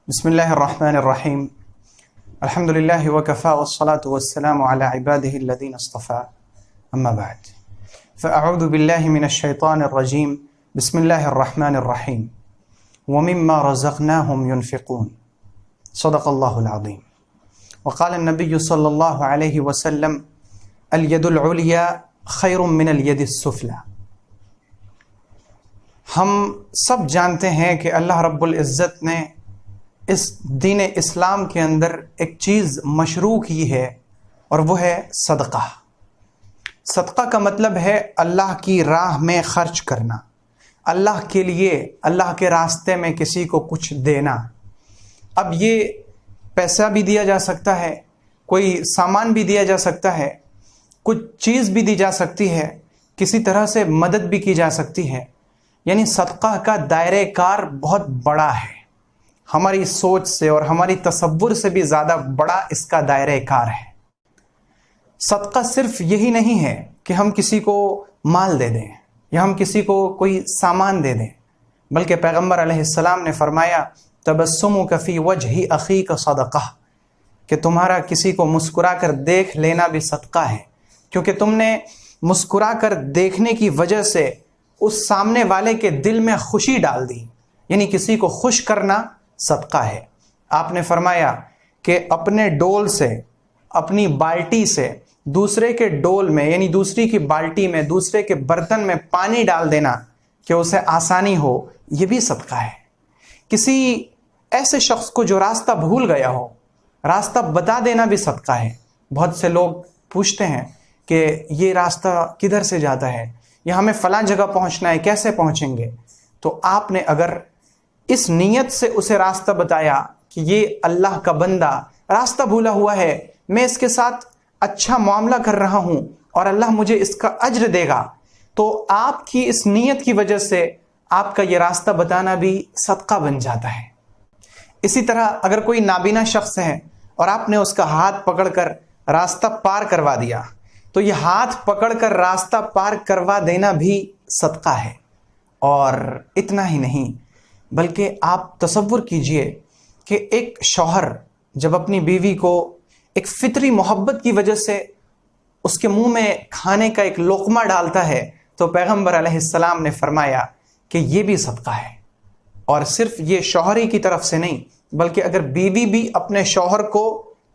بسم الله الرحمن الرحيم الحمد لله وكفى والصلاة والسلام على عباده الذين اصطفى أما بعد فأعوذ بالله من الشيطان الرجيم بسم الله الرحمن الرحيم ومما رزقناهم ينفقون صدق الله العظيم وقال النبي صلى الله عليه وسلم اليد العليا خير من اليد السفلى. ہم سب جانتے ہیں کہ اللہ رب العزت نے اس دین اسلام کے اندر ایک چیز مشروع کی ہے اور وہ ہے صدقہ. صدقہ کا مطلب ہے اللہ کی راہ میں خرچ کرنا، اللہ کے لیے اللہ کے راستے میں کسی کو کچھ دینا. اب یہ پیسہ بھی دیا جا سکتا ہے، کوئی سامان بھی دیا جا سکتا ہے، کچھ چیز بھی دی جا سکتی ہے، کسی طرح سے مدد بھی کی جا سکتی ہے. یعنی صدقہ کا دائرہ کار بہت بڑا ہے، ہماری سوچ سے اور ہماری تصور سے بھی زیادہ بڑا اس کا دائرہ کار ہے. صدقہ صرف یہی نہیں ہے کہ ہم کسی کو مال دے دیں یا ہم کسی کو کوئی سامان دے دیں، بلکہ پیغمبر علیہ السلام نے فرمایا تبسمک فی وجہ اخیک صدقہ، کہ تمہارا کسی کو مسکرا کر دیکھ لینا بھی صدقہ ہے، کیونکہ تم نے مسکرا کر دیکھنے کی وجہ سے اس سامنے والے کے دل میں خوشی ڈال دی. یعنی کسی کو خوش کرنا صدقہ ہے. آپ نے فرمایا کہ اپنے ڈول سے، اپنی بالٹی سے دوسرے کے ڈول میں یعنی دوسری کی بالٹی میں، دوسرے کے برتن میں پانی ڈال دینا کہ اسے آسانی ہو، یہ بھی صدقہ ہے. کسی ایسے شخص کو جو راستہ بھول گیا ہو، راستہ بتا دینا بھی صدقہ ہے. بہت سے لوگ پوچھتے ہیں کہ یہ راستہ کدھر سے جاتا ہے، یا ہمیں فلاں جگہ پہنچنا ہے، کیسے پہنچیں گے؟ تو آپ نے اگر اس نیت سے اسے راستہ بتایا کہ یہ اللہ کا بندہ راستہ بھولا ہوا ہے، میں اس کے ساتھ اچھا معاملہ کر رہا ہوں اور اللہ مجھے اس کا اجر دے گا، تو آپ کی اس نیت کی وجہ سے آپ کا یہ راستہ بتانا بھی صدقہ بن جاتا ہے. اسی طرح اگر کوئی نابینا شخص ہے اور آپ نے اس کا ہاتھ پکڑ کر راستہ پار کروا دیا، تو یہ ہاتھ پکڑ کر راستہ پار کروا دینا بھی صدقہ ہے. اور اتنا ہی نہیں، بلکہ آپ تصور کیجئے کہ ایک شوہر جب اپنی بیوی کو ایک فطری محبت کی وجہ سے اس کے منہ میں کھانے کا ایک لقمہ ڈالتا ہے، تو پیغمبر علیہ السلام نے فرمایا کہ یہ بھی صدقہ ہے. اور صرف یہ شوہری کی طرف سے نہیں، بلکہ اگر بیوی بھی اپنے شوہر کو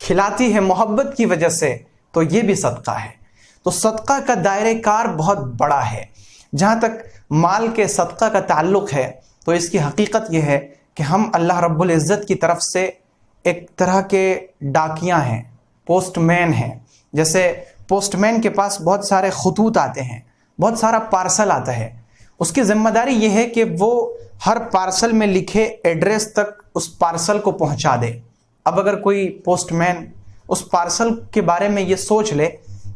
کھلاتی ہے محبت کی وجہ سے، تو یہ بھی صدقہ ہے. تو صدقہ کا دائرہ کار بہت بڑا ہے. جہاں تک مال کے صدقہ کا تعلق ہے، تو اس کی حقیقت یہ ہے کہ ہم اللہ رب العزت کی طرف سے ایک طرح کے ڈاکیاں ہیں، پوسٹ مین ہیں. جیسے پوسٹ مین کے پاس بہت سارے خطوط آتے ہیں، بہت سارا پارسل آتا ہے. اس کی ذمہ داری یہ ہے کہ وہ ہر پارسل میں لکھے ایڈریس تک اس پارسل کو پہنچا دے. اب اگر کوئی پوسٹ مین اس پارسل کے بارے میں یہ سوچ لے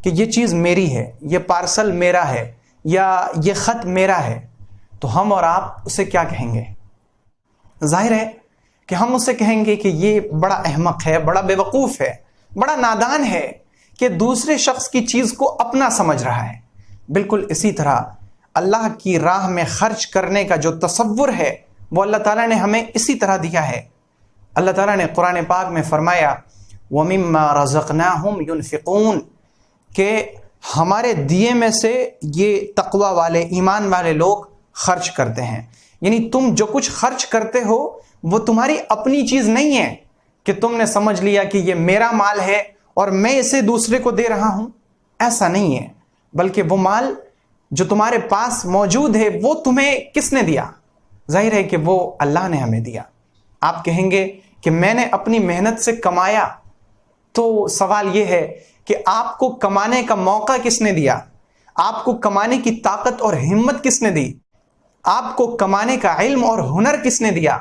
کہ یہ چیز میری ہے، یہ پارسل میرا ہے، یا یہ خط میرا ہے، تو ہم اور آپ اسے کیا کہیں گے؟ ظاہر ہے کہ ہم اسے کہیں گے کہ یہ بڑا احمق ہے، بڑا بے وقوف ہے، بڑا نادان ہے کہ دوسرے شخص کی چیز کو اپنا سمجھ رہا ہے. بالکل اسی طرح اللہ کی راہ میں خرچ کرنے کا جو تصور ہے وہ اللہ تعالیٰ نے ہمیں اسی طرح دیا ہے. اللہ تعالیٰ نے قرآن پاک میں فرمایا وَمِمَّا رَزَقْنَاهُمْ يُنْفِقُونَ، کہ ہمارے دیے میں سے یہ تقوی والے، ایمان والے لوگ خرچ کرتے ہیں. یعنی تم جو کچھ خرچ کرتے ہو وہ تمہاری اپنی چیز نہیں ہے کہ تم نے سمجھ لیا کہ یہ میرا مال ہے اور میں اسے دوسرے کو دے رہا ہوں. ایسا نہیں ہے، بلکہ وہ مال جو تمہارے پاس موجود ہے وہ تمہیں کس نے دیا؟ ظاہر ہے کہ وہ اللہ نے ہمیں دیا. آپ کہیں گے کہ میں نے اپنی محنت سے کمایا، تو سوال یہ ہے کہ آپ کو کمانے کا موقع کس نے دیا؟ آپ کو کمانے کی طاقت اور ہمت کس نے دی؟ آپ کو کمانے کا علم اور ہنر کس نے دیا؟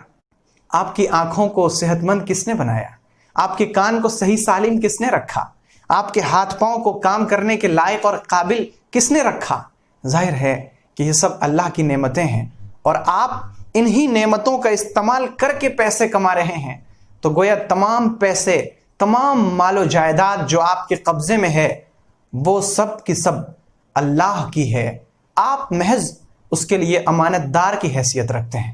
آپ کی آنکھوں کو صحت مند کس نے بنایا؟ آپ کے کان کو صحیح سالم کس نے رکھا؟ آپ کے ہاتھ پاؤں کو کام کرنے کے لائق اور قابل کس نے رکھا؟ ظاہر ہے کہ یہ سب اللہ کی نعمتیں ہیں، اور آپ انہی نعمتوں کا استعمال کر کے پیسے کما رہے ہیں. تو گویا تمام پیسے، تمام مال و جائیداد جو آپ کے قبضے میں ہے، وہ سب کی سب اللہ کی ہے. آپ محض اس کے لیے امانت دار کی حیثیت رکھتے ہیں.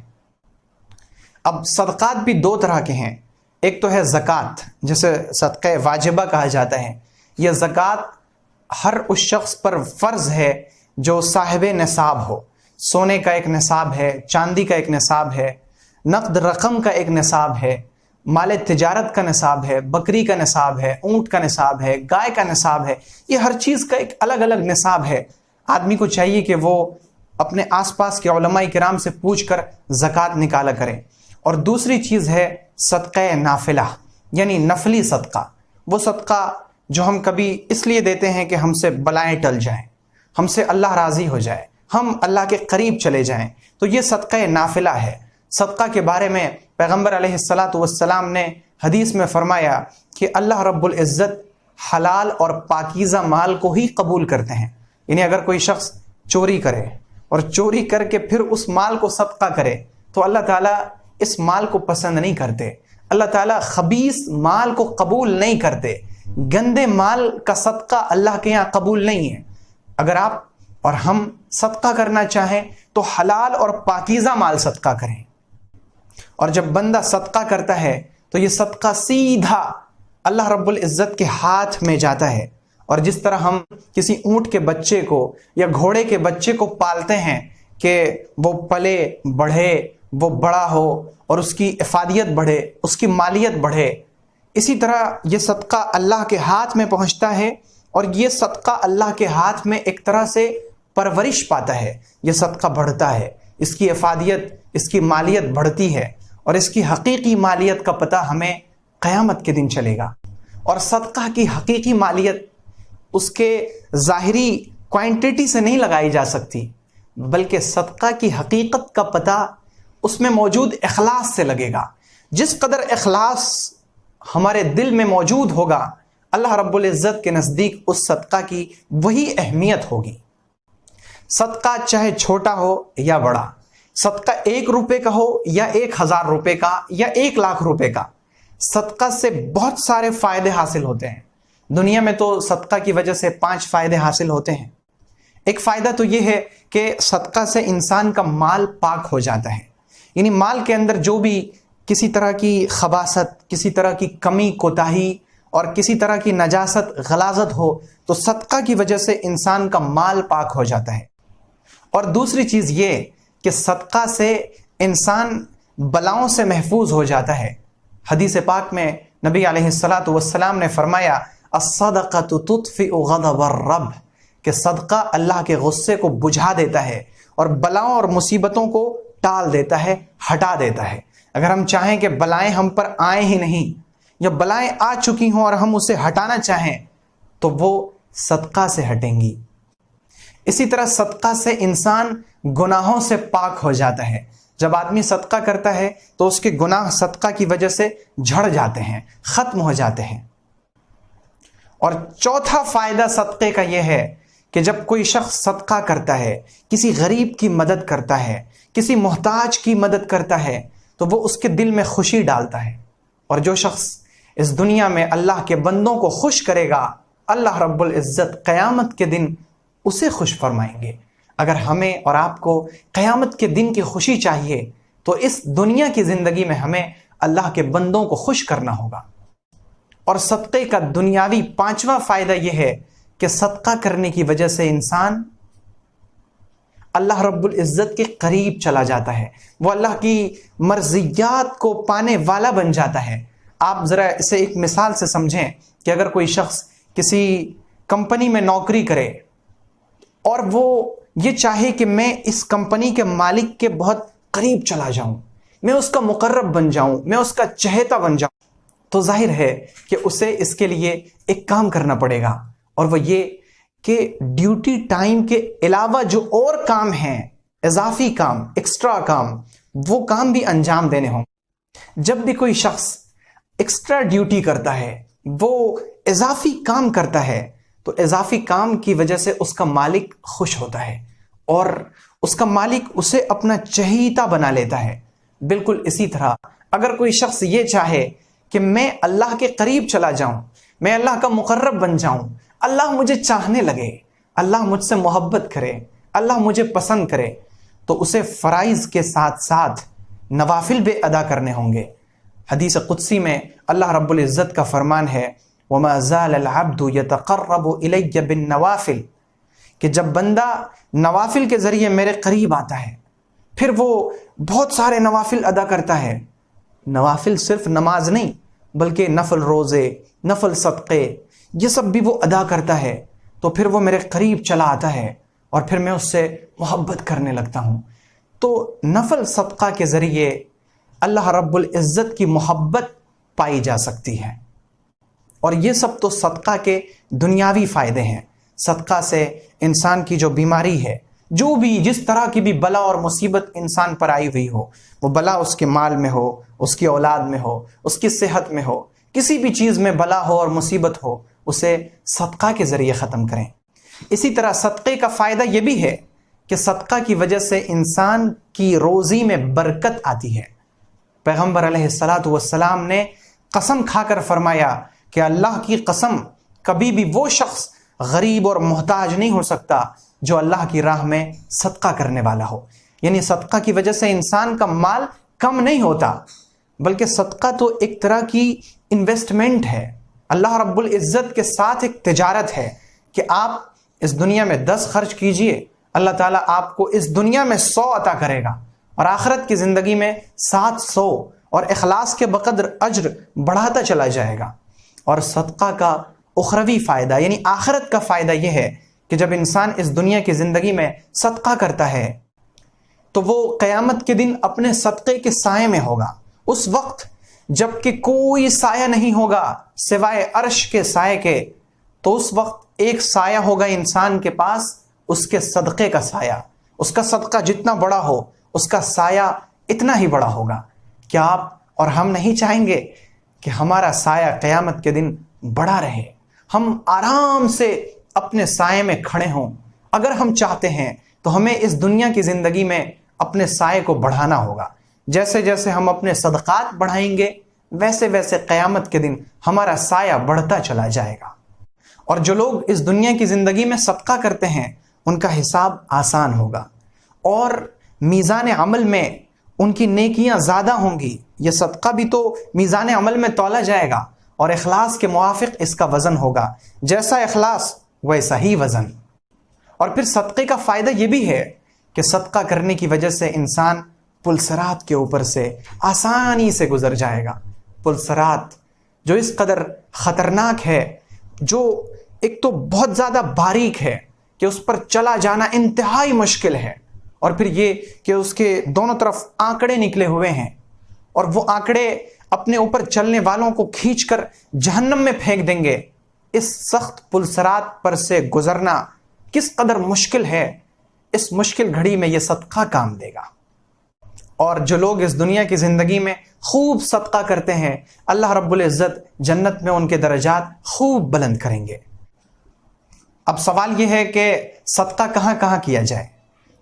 اب صدقات بھی دو طرح کے ہیں، ایک تو ہے زکوٰۃ، جسے صدقہ واجبہ کہا جاتا ہے۔ یہ زکوٰۃ ہر اس شخص پر فرض ہے جو صاحب نصاب ہو۔ سونے کا ایک نصاب ہے، چاندی کا ایک نصاب ہے، نقد رقم کا ایک نصاب ہے، مال تجارت کا نصاب ہے، بکری کا نصاب ہے، اونٹ کا نصاب ہے، گائے کا نصاب ہے۔ یہ ہر چیز کا ایک الگ الگ نصاب ہے۔ آدمی کو چاہیے کہ وہ اپنے آس پاس کے علماء کرام سے پوچھ کر زکوٰۃ نکالا کرے۔ اور دوسری چیز ہے صدقہ نافلہ، یعنی نفلی صدقہ، وہ صدقہ جو ہم کبھی اس لیے دیتے ہیں کہ ہم سے بلائیں ٹل جائیں، ہم سے اللہ راضی ہو جائے، ہم اللہ کے قریب چلے جائیں، تو یہ صدقہ نافلہ ہے۔ صدقہ کے بارے میں پیغمبر علیہ السلام نے حدیث میں فرمایا کہ اللہ رب العزت حلال اور پاکیزہ مال کو ہی قبول کرتے ہیں۔ یعنی اگر کوئی شخص چوری کرے اور چوری کر کے پھر اس مال کو صدقہ کرے تو اللہ تعالیٰ اس مال کو پسند نہیں کرتے۔ اللہ تعالیٰ خبیث مال کو قبول نہیں کرتے۔ گندے مال کا صدقہ اللہ کے یہاں قبول نہیں ہے۔ اگر آپ اور ہم صدقہ کرنا چاہیں تو حلال اور پاکیزہ مال صدقہ کریں۔ اور جب بندہ صدقہ کرتا ہے تو یہ صدقہ سیدھا اللہ رب العزت کے ہاتھ میں جاتا ہے۔ اور جس طرح ہم کسی اونٹ کے بچے کو یا گھوڑے کے بچے کو پالتے ہیں کہ وہ پلے بڑھے، وہ بڑا ہو اور اس کی افادیت بڑھے، اس کی مالیت بڑھے، اسی طرح یہ صدقہ اللہ کے ہاتھ میں پہنچتا ہے اور یہ صدقہ اللہ کے ہاتھ میں ایک طرح سے پرورش پاتا ہے۔ یہ صدقہ بڑھتا ہے، اس کی افادیت، اس کی مالیت بڑھتی ہے، اور اس کی حقیقی مالیت کا پتہ ہمیں قیامت کے دن چلے گا۔ اور صدقہ کی حقیقی مالیت اس کے ظاہری کوانٹٹی سے نہیں لگائی جا سکتی، بلکہ صدقہ کی حقیقت کا پتہ اس میں موجود اخلاص سے لگے گا۔ جس قدر اخلاص ہمارے دل میں موجود ہوگا، اللہ رب العزت کے نزدیک اس صدقہ کی وہی اہمیت ہوگی۔ صدقہ چاہے چھوٹا ہو یا بڑا، صدقہ 1 روپے کا ہو یا 1000 روپے کا یا 1 لاکھ روپے کا، صدقہ سے بہت سارے فائدے حاصل ہوتے ہیں۔ دنیا میں تو صدقہ کی وجہ سے 5 فائدے حاصل ہوتے ہیں۔ ایک فائدہ تو یہ ہے کہ صدقہ سے انسان کا مال پاک ہو جاتا ہے، یعنی مال کے اندر جو بھی کسی طرح کی خباثت، کسی طرح کی کمی کوتاہی اور کسی طرح کی نجاست غلاظت ہو تو صدقہ کی وجہ سے انسان کا مال پاک ہو جاتا ہے۔ اور دوسری چیز یہ کہ صدقہ سے انسان بلاؤں سے محفوظ ہو جاتا ہے۔ حدیث پاک میں نبی علیہ السلام نے فرمایا الصدقۃ تطفئ غضب الرب، کہ صدقہ اللہ کے غصے کو بجھا دیتا ہے اور بلاؤں اور مصیبتوں کو ٹال دیتا ہے، ہٹا دیتا ہے۔ اگر ہم چاہیں کہ بلائیں ہم پر آئیں ہی نہیں، یا بلائیں آ چکی ہوں اور ہم اسے ہٹانا چاہیں تو وہ صدقہ سے ہٹیں گی۔ اسی طرح صدقہ سے انسان گناہوں سے پاک ہو جاتا ہے۔ جب آدمی صدقہ کرتا ہے تو اس کے گناہ صدقہ کی وجہ سے جھڑ جاتے ہیں، ختم ہو جاتے ہیں۔ اور چوتھا فائدہ صدقے کا یہ ہے کہ جب کوئی شخص صدقہ کرتا ہے، کسی غریب کی مدد کرتا ہے، کسی محتاج کی مدد کرتا ہے، تو وہ اس کے دل میں خوشی ڈالتا ہے۔ اور جو شخص اس دنیا میں اللہ کے بندوں کو خوش کرے گا، اللہ رب العزت قیامت کے دن اسے خوش فرمائیں گے۔ اگر ہمیں اور آپ کو قیامت کے دن کی خوشی چاہیے تو اس دنیا کی زندگی میں ہمیں اللہ کے بندوں کو خوش کرنا ہوگا۔ اور صدقے کا دنیاوی 5واں فائدہ یہ ہے کہ صدقہ کرنے کی وجہ سے انسان اللہ رب العزت کے قریب چلا جاتا ہے، وہ اللہ کی مرضیات کو پانے والا بن جاتا ہے۔ آپ ذرا اسے ایک مثال سے سمجھیں کہ اگر کوئی شخص کسی کمپنی میں نوکری کرے اور وہ یہ چاہے کہ میں اس کمپنی کے مالک کے بہت قریب چلا جاؤں، میں اس کا مقرب بن جاؤں، میں اس کا چہیتا بن جاؤں، تو ظاہر ہے کہ اسے اس کے لیے ایک کام کرنا پڑے گا، اور وہ یہ کہ ڈیوٹی ٹائم کے علاوہ جو اور کام ہیں، اضافی کام، ایکسٹرا کام، وہ کام بھی انجام دینے ہوں۔ جب بھی کوئی شخص ایکسٹرا ڈیوٹی کرتا ہے، وہ اضافی کام کرتا ہے، تو اضافی کام کی وجہ سے اس کا مالک خوش ہوتا ہے اور اس کا مالک اسے اپنا چہیتا بنا لیتا ہے۔ بالکل اسی طرح اگر کوئی شخص یہ چاہے کہ میں اللہ کے قریب چلا جاؤں، میں اللہ کا مقرب بن جاؤں، اللہ مجھے چاہنے لگے، اللہ مجھ سے محبت کرے، اللہ مجھے پسند کرے، تو اسے فرائض کے ساتھ ساتھ نوافل بھی ادا کرنے ہوں گے۔ حدیث قدسی میں اللہ رب العزت کا فرمان ہے وَمَا زَالَ الْعَبْدُ يَتَقَرَّبُ إِلَيَّ بِالنَّوَافِلِ، کہ جب بندہ نوافل کے ذریعے میرے قریب آتا ہے، پھر وہ بہت سارے نوافل ادا کرتا ہے۔ نوافل صرف نماز نہیں بلکہ نفل روزے، نفل صدقے، یہ سب بھی وہ ادا کرتا ہے، تو پھر وہ میرے قریب چلا آتا ہے اور پھر میں اس سے محبت کرنے لگتا ہوں۔ تو نفل صدقہ کے ذریعے اللہ رب العزت کی محبت پائی جا سکتی ہے، اور یہ سب تو صدقہ کے دنیاوی فائدے ہیں۔ صدقہ سے انسان کی جو بیماری ہے، جو بھی جس طرح کی بھی بلا اور مصیبت انسان پر آئی ہوئی ہو، وہ بلا اس کے مال میں ہو، اس کی اولاد میں ہو، اس کی صحت میں ہو، کسی بھی چیز میں بلا ہو اور مصیبت ہو، اسے صدقہ کے ذریعے ختم کریں۔ اسی طرح صدقے کا فائدہ یہ بھی ہے کہ صدقہ کی وجہ سے انسان کی روزی میں برکت آتی ہے۔ پیغمبر علیہ السلام نے قسم کھا کر فرمایا کہ اللہ کی قسم، کبھی بھی وہ شخص غریب اور محتاج نہیں ہو سکتا جو اللہ کی راہ میں صدقہ کرنے والا ہو۔ یعنی صدقہ کی وجہ سے انسان کا مال کم نہیں ہوتا، بلکہ صدقہ تو ایک طرح کی انویسٹمنٹ ہے، اللہ رب العزت کے ساتھ ایک تجارت ہے کہ آپ اس دنیا میں 10 خرچ کیجئے، اللہ تعالیٰ آپ کو اس دنیا میں 100 عطا کرے گا، اور آخرت کی زندگی میں 700، اور اخلاص کے بقدر اجر بڑھاتا چلا جائے گا۔ اور صدقہ کا اخروی فائدہ یعنی آخرت کا فائدہ یہ ہے کہ جب انسان اس دنیا کی زندگی میں صدقہ کرتا ہے تو وہ قیامت کے دن اپنے صدقے کے سائے میں ہوگا، اس وقت جب کہ کوئی سایہ نہیں ہوگا سوائے عرش کے سائے کے، تو اس وقت ایک سایہ ہوگا انسان کے پاس، اس کے صدقے کا سایہ۔ اس کا صدقہ جتنا بڑا ہو اس کا سایہ اتنا ہی بڑا ہوگا۔ کیا آپ اور ہم نہیں چاہیں گے کہ ہمارا سایہ قیامت کے دن بڑا رہے، ہم آرام سے اپنے سائے میں کھڑے ہوں؟ اگر ہم چاہتے ہیں تو ہمیں اس دنیا کی زندگی میں اپنے سائے کو بڑھانا ہوگا۔ جیسے جیسے ہم اپنے صدقات بڑھائیں گے ویسے ویسے قیامت کے دن ہمارا سایہ بڑھتا چلا جائے گا۔ اور جو لوگ اس دنیا کی زندگی میں صدقہ کرتے ہیں ان کا حساب آسان ہوگا، اور میزان عمل میں ان کی نیکیاں زیادہ ہوں گی۔ یہ صدقہ بھی تو میزان عمل میں تولا جائے گا، اور اخلاص کے موافق اس کا وزن ہوگا، جیسا اخلاص ویسا ہی وزن۔ اور پھر صدقے کا فائدہ یہ بھی ہے کہ صدقہ کرنے کی وجہ سے انسان پلسرات کے اوپر سے آسانی سے گزر جائے گا۔ پلسرات جو اس قدر خطرناک ہے، جو ایک تو بہت زیادہ باریک ہے کہ اس پر چلا جانا انتہائی مشکل ہے، اور پھر یہ کہ اس کے دونوں طرف آنکڑے نکلے ہوئے ہیں، اور وہ آنکڑے اپنے اوپر چلنے والوں کو کھینچ کر جہنم میں پھینک دیں گے۔ اس سخت پلسرات پر سے گزرنا کس قدر مشکل ہے، اس مشکل گھڑی میں یہ صدقہ کام دے گا۔ اور جو لوگ اس دنیا کی زندگی میں خوب صدقہ کرتے ہیں، اللہ رب العزت جنت میں ان کے درجات خوب بلند کریں گے۔ اب سوال یہ ہے کہ صدقہ کہاں کہاں کیا جائے؟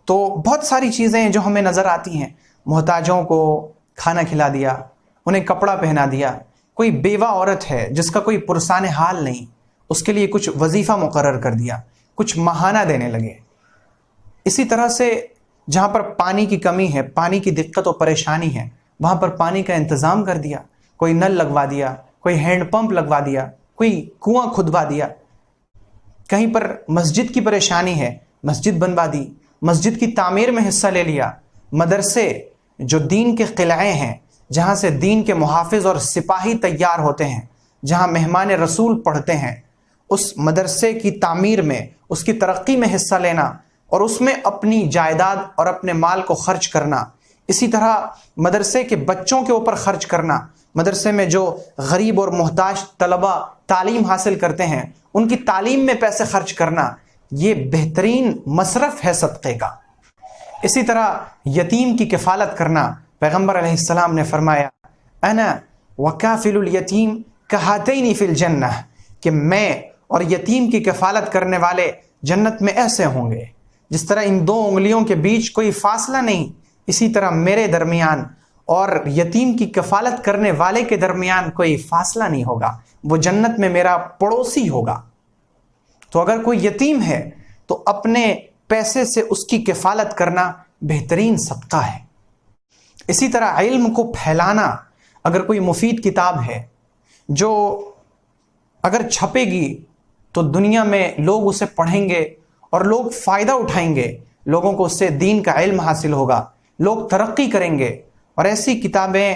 تو بہت ساری چیزیں ہیں جو ہمیں نظر آتی ہیں۔ محتاجوں کو کھانا کھلا دیا، انہیں کپڑا پہنا دیا، کوئی بیوہ عورت ہے جس کا کوئی پرسان حال نہیں، اس کے لیے کچھ وظیفہ مقرر کر دیا، کچھ ماہانہ دینے لگے۔ اسی طرح سے جہاں پر پانی کی کمی ہے، پانی کی دقت و پریشانی ہے، وہاں پر پانی کا انتظام کر دیا، کوئی نل لگوا دیا، کوئی ہینڈ پمپ لگوا دیا، کوئی کنواں کھدوا دیا۔ کہیں پر مسجد کی پریشانی ہے، مسجد بنوا دی، مسجد کی تعمیر میں حصہ لے لیا۔ مدرسے جو دین کے قلعے ہیں، جہاں سے دین کے محافظ اور سپاہی تیار ہوتے ہیں، جہاں مہمان رسول پڑھتے ہیں، اس مدرسے کی تعمیر میں، اس کی ترقی میں حصہ لینا، اور اس میں اپنی جائیداد اور اپنے مال کو خرچ کرنا۔ اسی طرح مدرسے کے بچوں کے اوپر خرچ کرنا، مدرسے میں جو غریب اور محتاج طلبہ تعلیم حاصل کرتے ہیں ان کی تعلیم میں پیسے خرچ کرنا، یہ بہترین مصرف ہے صدقے کا۔ اسی طرح یتیم کی کفالت کرنا، پیغمبر علیہ السلام نے فرمایا انا وکافل الیتیم کہاتین فی الجنہ، کہ میں اور یتیم کی کفالت کرنے والے جنت میں ایسے ہوں گے جس طرح ان دو انگلیوں کے بیچ کوئی فاصلہ نہیں، اسی طرح میرے درمیان اور یتیم کی کفالت کرنے والے کے درمیان کوئی فاصلہ نہیں ہوگا، وہ جنت میں میرا پڑوسی ہوگا۔ تو اگر کوئی یتیم ہے تو اپنے پیسے سے اس کی کفالت کرنا بہترین صدقہ ہے۔ اسی طرح علم کو پھیلانا، اگر کوئی مفید کتاب ہے جو اگر چھپے گی تو دنیا میں لوگ اسے پڑھیں گے اور لوگ فائدہ اٹھائیں گے، لوگوں کو اس سے دین کا علم حاصل ہوگا، لوگ ترقی کریں گے. اور ایسی کتابیں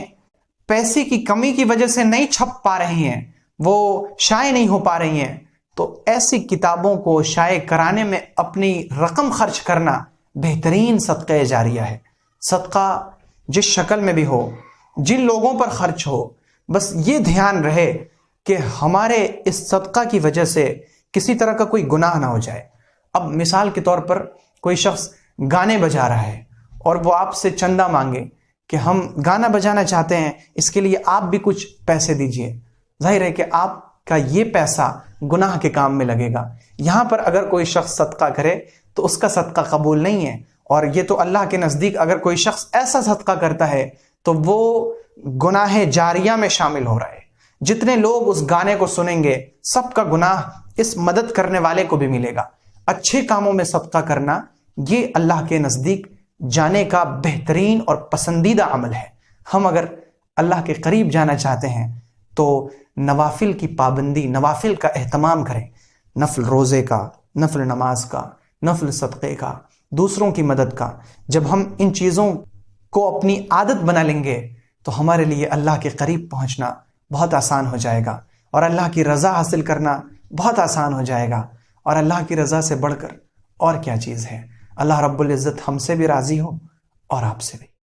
پیسے کی کمی کی وجہ سے نہیں چھپ پا رہی ہیں، وہ شائع نہیں ہو پا رہی ہیں، تو ایسی کتابوں کو شائع کرانے میں اپنی رقم خرچ کرنا بہترین صدقہ جاریہ ہے. صدقہ جس شکل میں بھی ہو، جن لوگوں پر خرچ ہو، بس یہ دھیان رہے کہ ہمارے اس صدقہ کی وجہ سے کسی طرح کا کوئی گناہ نہ ہو جائے. اب مثال کے طور پر کوئی شخص گانے بجا رہا ہے اور وہ آپ سے چندہ مانگے کہ ہم گانا بجانا چاہتے ہیں، اس کے لیے آپ بھی کچھ پیسے دیجئے. ظاہر ہے کہ آپ کا یہ پیسہ گناہ کے کام میں لگے گا. یہاں پر اگر کوئی شخص صدقہ کرے تو اس کا صدقہ قبول نہیں ہے، اور یہ تو اللہ کے نزدیک اگر کوئی شخص ایسا صدقہ کرتا ہے تو وہ گناہ جاریہ میں شامل ہو رہا ہے. جتنے لوگ اس گانے کو سنیں گے سب کا گناہ اس مدد کرنے والے کو بھی ملے گا. اچھے کاموں میں صدقہ کرنا یہ اللہ کے نزدیک جانے کا بہترین اور پسندیدہ عمل ہے. ہم اگر اللہ کے قریب جانا چاہتے ہیں تو نوافل کی پابندی، نوافل کا اہتمام کریں، نفل روزے کا، نفل نماز کا، نفل صدقے کا، دوسروں کی مدد کا. جب ہم ان چیزوں کو اپنی عادت بنا لیں گے تو ہمارے لیے اللہ کے قریب پہنچنا بہت آسان ہو جائے گا، اور اللہ کی رضا حاصل کرنا بہت آسان ہو جائے گا. اور اللہ کی رضا سے بڑھ کر اور کیا چیز ہے؟ اللہ رب العزت ہم سے بھی راضی ہو اور آپ سے بھی.